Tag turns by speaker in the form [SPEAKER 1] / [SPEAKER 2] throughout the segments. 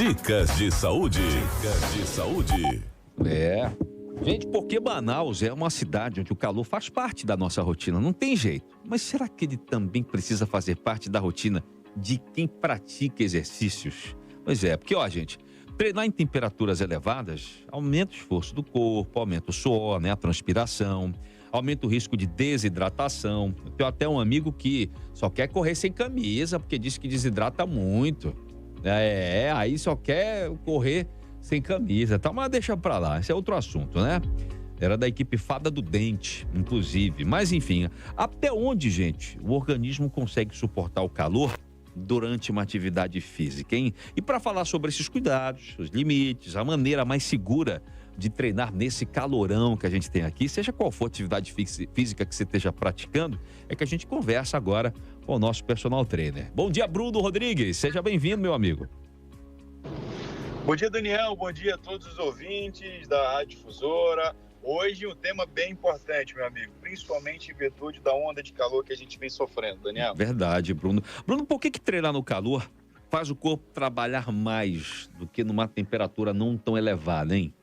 [SPEAKER 1] Dicas de saúde. Dicas de saúde.
[SPEAKER 2] Gente, porque Manaus é uma cidade onde o calor faz parte da nossa rotina, não tem jeito. Mas será que ele também precisa fazer parte da rotina de quem pratica exercícios? Pois é, porque, gente, treinar em temperaturas elevadas aumenta o esforço do corpo, aumenta o suor, né, a transpiração, aumenta o risco de desidratação. Eu tenho até um amigo que só quer correr sem camisa, porque diz que desidrata muito. Aí só quer correr sem camisa, tá? Mas deixa pra lá, esse é outro assunto, né? Era da equipe Fada do Dente, inclusive. Mas enfim, até onde, gente, o organismo consegue suportar o calor durante uma atividade física, hein? E para falar sobre esses cuidados, os limites, a maneira mais segura de treinar nesse calorão que a gente tem aqui, seja qual for a atividade física que você esteja praticando, é que a gente conversa agora com o nosso personal trainer. Bom dia, Bruno Rodrigues. Seja bem-vindo, meu amigo.
[SPEAKER 3] Bom dia, Daniel. Bom dia a todos os ouvintes da Rádio Difusora. Hoje um tema bem importante, meu amigo, principalmente em virtude da onda de calor que a gente vem sofrendo, Daniel.
[SPEAKER 2] Verdade, Bruno. Bruno, por que treinar no calor faz o corpo trabalhar mais do que numa temperatura não tão elevada, hein?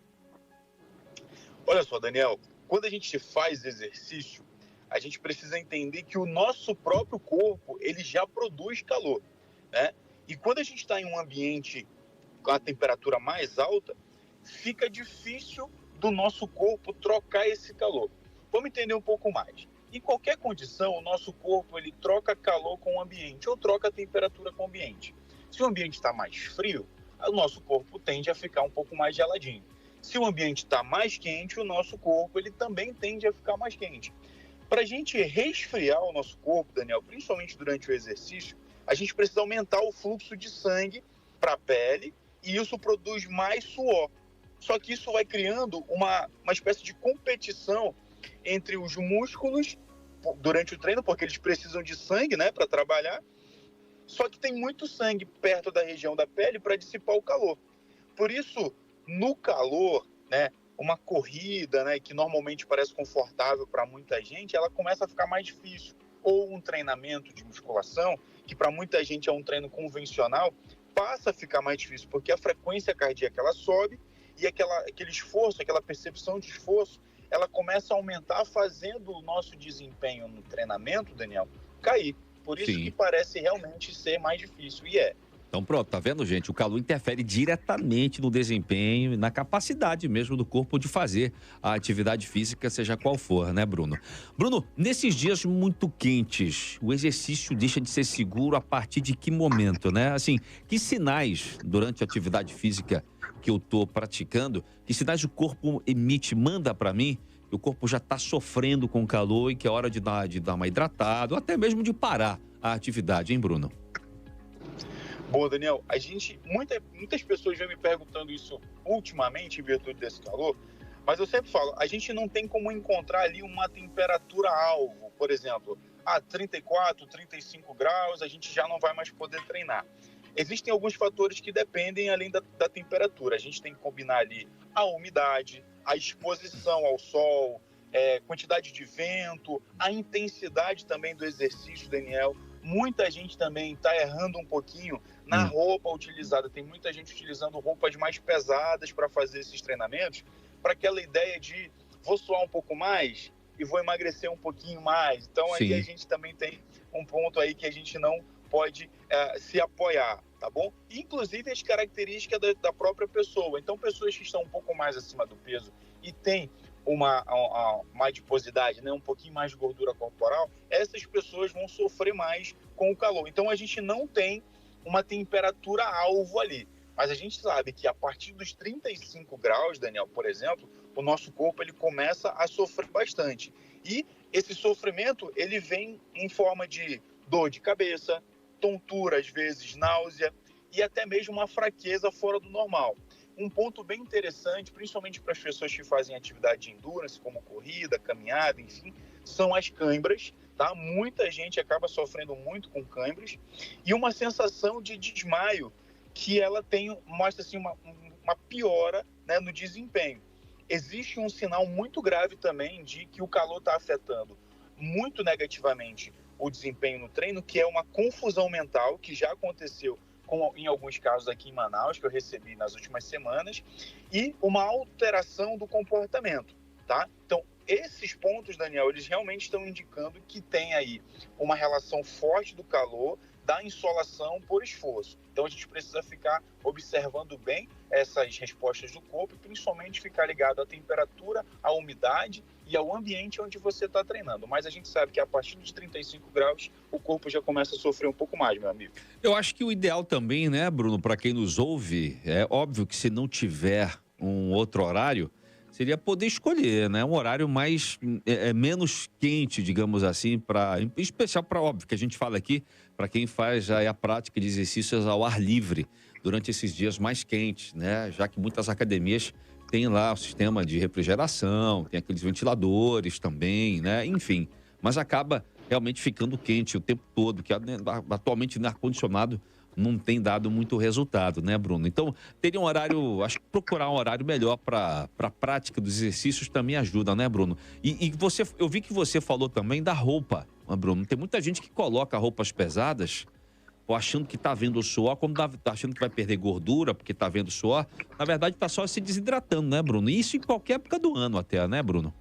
[SPEAKER 3] Olha só, Daniel, quando a gente faz exercício, a gente precisa entender que o nosso próprio corpo, ele já produz calor, né? E quando a gente está em um ambiente com a temperatura mais alta, fica difícil do nosso corpo trocar esse calor. Vamos entender um pouco mais. Em qualquer condição, o nosso corpo ele troca calor com o ambiente ou troca temperatura com o ambiente. Se o ambiente está mais frio, o nosso corpo tende a ficar um pouco mais geladinho. Se o ambiente está mais quente, o nosso corpo ele também tende a ficar mais quente. Para a gente resfriar o nosso corpo, Daniel, principalmente durante o exercício, a gente precisa aumentar o fluxo de sangue para a pele e isso produz mais suor. Só que isso vai criando uma espécie de competição entre os músculos durante o treino, porque eles precisam de sangue, né, para trabalhar. Só que tem muito sangue perto da região da pele para dissipar o calor. Por isso, no calor, né, uma corrida, né, que normalmente parece confortável para muita gente, ela começa a ficar mais difícil. Ou um treinamento de musculação, que para muita gente é um treino convencional, passa a ficar mais difícil, porque a frequência cardíaca ela sobe e aquele esforço, aquela percepção de esforço, ela começa a aumentar, fazendo o nosso desempenho no treinamento, Daniel, cair. Por isso que parece realmente ser mais difícil, e é.
[SPEAKER 2] Então pronto, tá vendo, gente? O calor interfere diretamente no desempenho e na capacidade mesmo do corpo de fazer a atividade física, seja qual for, né, Bruno? Bruno, nesses dias muito quentes, o exercício deixa de ser seguro a partir de que momento, né? Assim, que sinais durante a atividade física que eu tô praticando, que sinais o corpo emite, manda pra mim, que o corpo já tá sofrendo com o calor e que é hora de dar uma hidratada ou até mesmo de parar a atividade, hein, Bruno?
[SPEAKER 3] Bom, Daniel, muitas pessoas vêm me perguntando isso ultimamente em virtude desse calor, mas eu sempre falo, a gente não tem como encontrar ali uma temperatura alvo, por exemplo, 34, 35 graus, a gente já não vai mais poder treinar. Existem alguns fatores que dependem além da temperatura, a gente tem que combinar ali a umidade, a exposição ao sol, quantidade de vento, a intensidade também do exercício, Daniel. Muita gente também está errando um pouquinho na roupa utilizada. Tem muita gente utilizando roupas mais pesadas para fazer esses treinamentos, para aquela ideia de vou suar um pouco mais e vou emagrecer um pouquinho mais. Então aí a gente também tem um ponto aí que a gente não pode se apoiar, tá bom? Inclusive as características da própria pessoa. Então pessoas que estão um pouco mais acima do peso e têm uma adiposidade, né, um pouquinho mais de gordura corporal, essas pessoas vão sofrer mais com o calor. Então a gente não tem uma temperatura alvo ali, mas a gente sabe que a partir dos 35 graus, Daniel, por exemplo, o nosso corpo ele começa a sofrer bastante. E esse sofrimento ele vem em forma de dor de cabeça, tontura, às vezes náusea e até mesmo uma fraqueza fora do normal. Um ponto bem interessante, principalmente para as pessoas que fazem atividade de endurance, como corrida, caminhada, enfim, são as câimbras, tá? Muita gente acaba sofrendo muito com câimbras e uma sensação de desmaio que ela mostra assim, uma piora, né, no desempenho. Existe um sinal muito grave também de que o calor está afetando muito negativamente o desempenho no treino, que é uma confusão mental, que já aconteceu em alguns casos aqui em Manaus, que eu recebi nas últimas semanas, e uma alteração do comportamento, tá? Então, esses pontos, Daniel, eles realmente estão indicando que tem aí uma relação forte do calor, da insolação por esforço. Então, a gente precisa ficar observando bem essas respostas do corpo e principalmente ficar ligado à temperatura, à umidade e ao ambiente onde você está treinando. Mas a gente sabe que a partir de 35 graus, o corpo já começa a sofrer um pouco mais, meu amigo.
[SPEAKER 2] Eu acho que o ideal também, né, Bruno, para quem nos ouve, é óbvio que se não tiver um outro horário, seria poder escolher, né? Um horário mais menos quente, digamos assim, em especial para, óbvio, que a gente fala aqui, para quem faz a prática de exercícios ao ar livre durante esses dias mais quentes, né? Já que muitas academias têm lá o sistema de refrigeração, tem aqueles ventiladores também, né? Enfim, mas acaba realmente ficando quente o tempo todo, que atualmente no ar-condicionado não tem dado muito resultado, né, Bruno? Então, teria um horário, acho que procurar um horário melhor para a prática dos exercícios também ajuda, né, Bruno? E você, eu vi que você falou também da roupa, né, Bruno? Tem muita gente que coloca roupas pesadas, achando que tá vendo o suor, como tá achando que vai perder gordura porque tá vendo o suor. Na verdade, tá só se desidratando, né, Bruno? Isso em qualquer época do ano até, né, Bruno?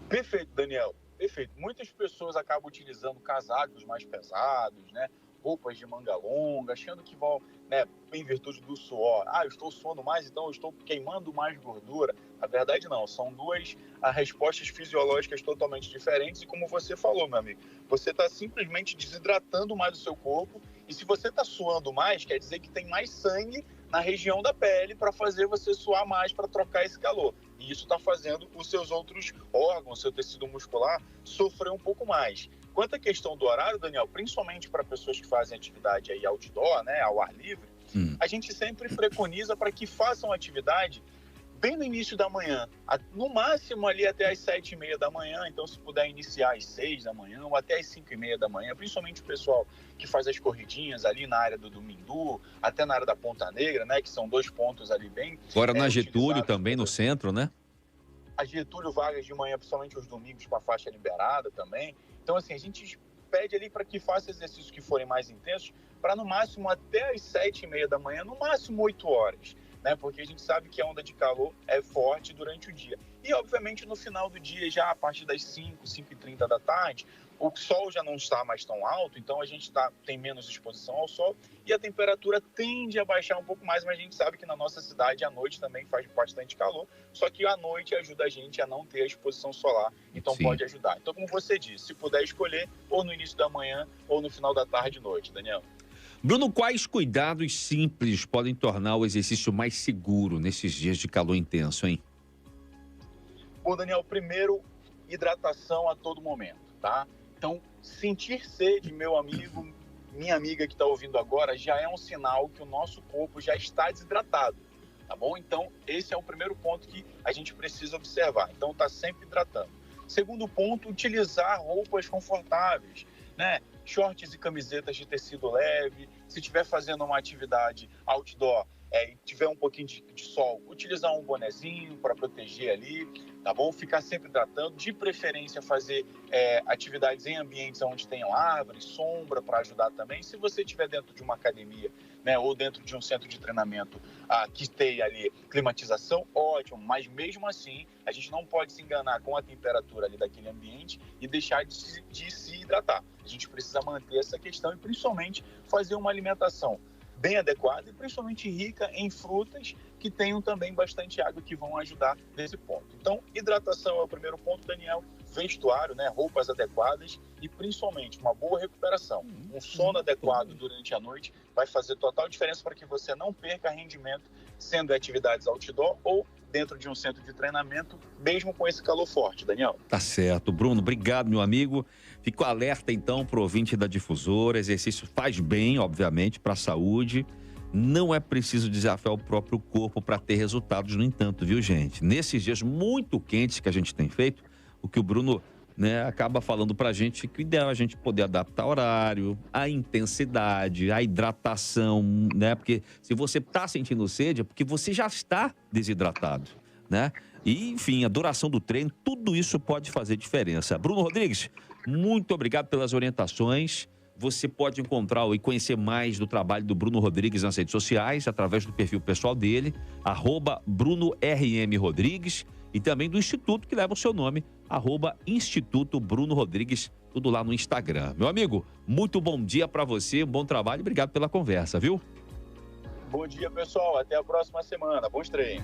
[SPEAKER 3] Perfeito, Daniel. Perfeito. Muitas pessoas acabam utilizando casacos mais pesados, né? Roupas de manga longa, achando que vão, né, em virtude do suor. Eu estou suando mais, então eu estou queimando mais gordura. Na verdade, não. São duas respostas fisiológicas totalmente diferentes. E como você falou, meu amigo, você está simplesmente desidratando mais o seu corpo. E se você está suando mais, quer dizer que tem mais sangue na região da pele para fazer você suar mais, para trocar esse calor. E isso está fazendo os seus outros órgãos, seu tecido muscular, sofrer um pouco mais. Quanto à questão do horário, Daniel, principalmente para pessoas que fazem atividade aí outdoor, né, ao ar livre, a gente sempre preconiza para que façam atividade bem no início da manhã, no máximo ali até às 7h30 da manhã, então se puder iniciar às 6 da manhã ou até às 5h30 da manhã, principalmente o pessoal que faz as corridinhas ali na área do Mindu, até na área da Ponta Negra, né, que são 2 pontos ali bem...
[SPEAKER 2] Agora na Getúlio também, no centro, né?
[SPEAKER 3] A Getúlio, vagas de manhã, principalmente os domingos com a faixa liberada também. Então, assim, a gente pede ali para que faça exercícios que forem mais intensos, para no máximo até às 7h30 da manhã, no máximo 8 horas. Né? Porque a gente sabe que a onda de calor é forte durante o dia. E, obviamente, no final do dia, já a partir das 5h30 da tarde, o sol já não está mais tão alto, então a gente tem menos exposição ao sol e a temperatura tende a baixar um pouco mais, mas a gente sabe que na nossa cidade à noite também faz bastante calor, só que à noite ajuda a gente a não ter a exposição solar, então
[SPEAKER 2] Sim.
[SPEAKER 3] pode ajudar. Então, como você disse, se puder escolher, ou no início da manhã, ou no final da tarde e noite, Daniel.
[SPEAKER 2] Bruno, quais cuidados simples podem tornar o exercício mais seguro nesses dias de calor intenso, hein?
[SPEAKER 3] Bom, Daniel, primeiro, hidratação a todo momento, tá? Então, sentir sede, meu amigo, minha amiga que está ouvindo agora, já é um sinal que o nosso corpo já está desidratado, tá bom? Então, esse é o primeiro ponto que a gente precisa observar. Então, tá sempre hidratando. Segundo ponto, utilizar roupas confortáveis, né? Shorts e camisetas de tecido leve. Se estiver fazendo uma atividade outdoor e tiver um pouquinho de sol, utilizar um bonezinho para proteger ali, tá bom? Ficar sempre hidratando, de preferência fazer atividades em ambientes onde tenham árvores, sombra para ajudar também. Se você estiver dentro de uma academia, né, ou dentro de um centro de treinamento que tenha ali climatização, ótimo, mas mesmo assim a gente não pode se enganar com a temperatura ali daquele ambiente e deixar de se hidratar. A gente precisa manter essa questão e principalmente fazer uma alimentação bem adequada e principalmente rica em frutas que tenham também bastante água, que vão ajudar nesse ponto. Então, hidratação é o primeiro ponto, Daniel. Vestuário, né, roupas adequadas e principalmente uma boa recuperação. Um sono adequado durante a noite vai fazer total diferença para que você não perca rendimento, sendo atividades outdoor ou dentro de um centro de treinamento, mesmo com esse calor forte, Daniel.
[SPEAKER 2] Tá certo. Bruno, obrigado, meu amigo. Fico alerta, então, pro ouvinte da Difusora. Exercício faz bem, obviamente, para a saúde. Não é preciso desafiar o próprio corpo para ter resultados, no entanto, viu, gente? Nesses dias muito quentes que a gente tem feito, o que o Bruno, né, acaba falando pra gente que o ideal é a gente poder adaptar o horário, a intensidade, a hidratação, né? Porque se você tá sentindo sede, é porque você já está desidratado, né? E, enfim, a duração do treino, tudo isso pode fazer diferença. Bruno Rodrigues, muito obrigado pelas orientações. Você pode encontrar e conhecer mais do trabalho do Bruno Rodrigues nas redes sociais, através do perfil pessoal dele, @BrunoRMRodrigues, e também do Instituto que leva o seu nome, @Instituto Bruno Rodrigues, tudo lá no Instagram. Meu amigo, muito bom dia para você, um bom trabalho e obrigado pela conversa, viu?
[SPEAKER 3] Bom dia, pessoal. Até a próxima semana. Bons treinos.